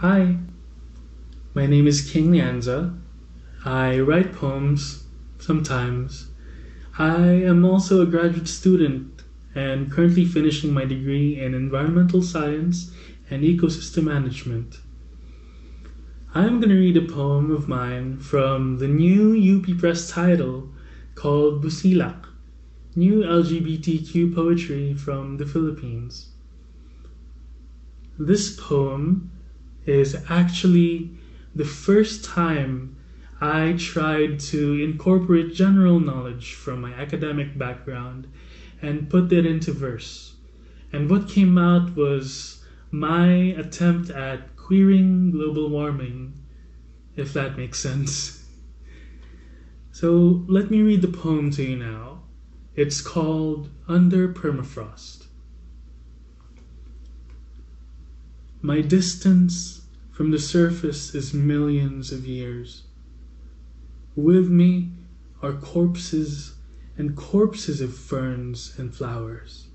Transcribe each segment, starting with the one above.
Hi, my name is King Lyanza. I write poems sometimes. I am also a graduate student and currently finishing my degree in environmental science and ecosystem management. I'm going to read a poem of mine from the new UP Press title called Busilak, New LGBTQ Poetry from the Philippines. This poem is actually the first time I tried to incorporate general knowledge from my academic background and put it into verse. And what came out was my attempt at queering global warming, if that makes sense. So let me read the poem to you now. It's called Under Permafrost. My distance from the surface is millions of years. With me are corpses and corpses of ferns and flowers.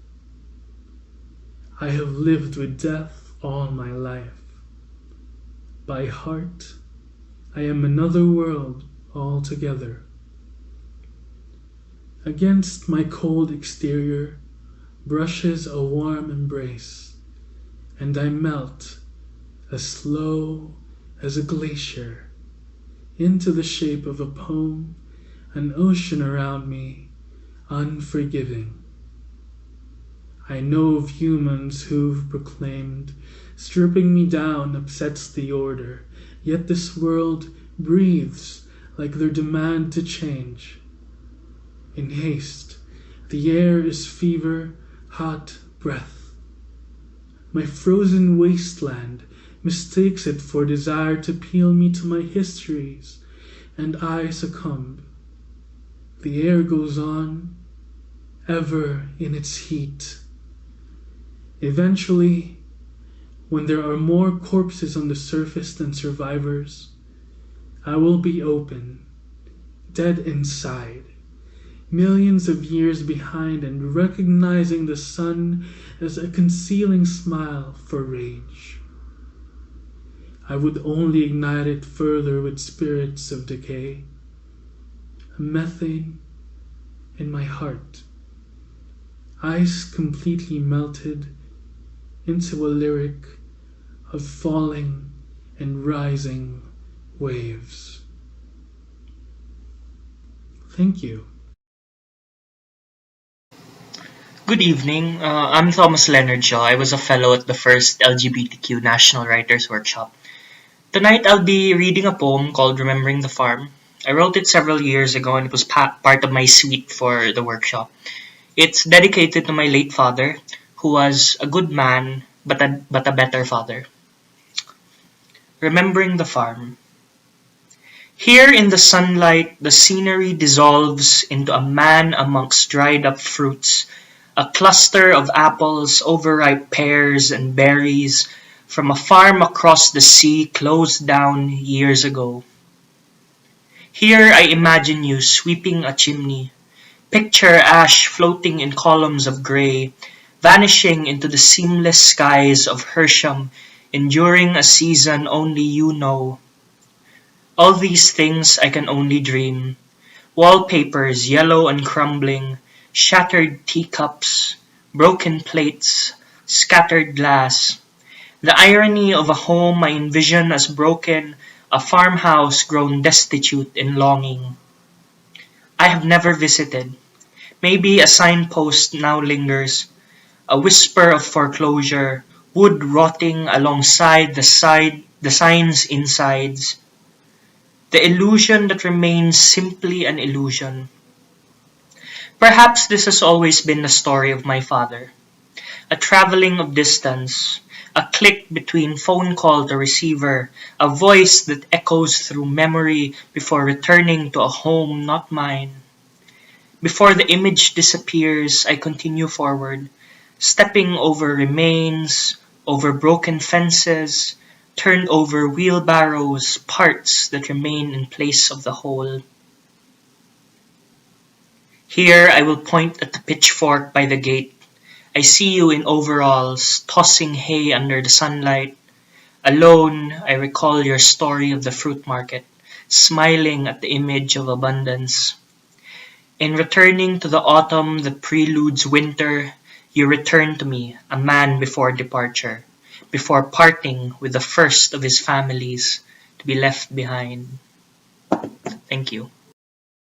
I have lived with death all my life. By heart, I am another world altogether. Against my cold exterior brushes a warm embrace, and I melt as slow as a glacier into the shape of a poem, an ocean around me, unforgiving. I know of humans who've proclaimed stripping me down upsets the order, yet this world breathes like their demand to change. In haste, the air is fever, hot breath. My frozen wasteland mistakes it for desire to peel me to my histories, and I succumb. The air goes on, ever in its heat. Eventually, when there are more corpses on the surface than survivors, I will be open, dead inside, millions of years behind and recognizing the sun as a concealing smile for rage. I would only ignite it further with spirits of decay, a methane in my heart, ice completely melted into a lyric of falling and rising waves. Thank you. Good evening. I'm Thomas Leonard Shaw. I was a fellow at the first LGBTQ National Writers Workshop. Tonight I'll be reading a poem called Remembering the Farm. I wrote it several years ago and it was part of my suite for the workshop. It's dedicated to my late father, who was a good man but a better father. Remembering the Farm. Here in the sunlight, the scenery dissolves into a man amongst dried up fruits, a cluster of apples, overripe pears, and berries from a farm across the sea closed down years ago. Here I imagine you sweeping a chimney. Picture ash floating in columns of gray, vanishing into the seamless skies of Hersham, enduring a season only you know. All these things I can only dream. Wallpapers yellow and crumbling, shattered teacups, broken plates, scattered glass. The irony of a home I envision as broken, a farmhouse grown destitute in longing. I have never visited. Maybe a signpost now lingers, a whisper of foreclosure, wood rotting alongside the sign's insides. The illusion that remains simply an illusion. Perhaps this has always been the story of my father. A traveling of distance, a click between phone call to receiver, a voice that echoes through memory before returning to a home not mine. Before the image disappears, I continue forward, stepping over remains, over broken fences, turned over wheelbarrows, parts that remain in place of the whole. Here I will point at the pitchfork by the gate. I see you in overalls, tossing hay under the sunlight, Alone, I recall your story of the fruit market, smiling at the image of abundance. In returning to the autumn that preludes winter, you return to me, a man before departure, before parting with the first of his families to be left behind. Thank you.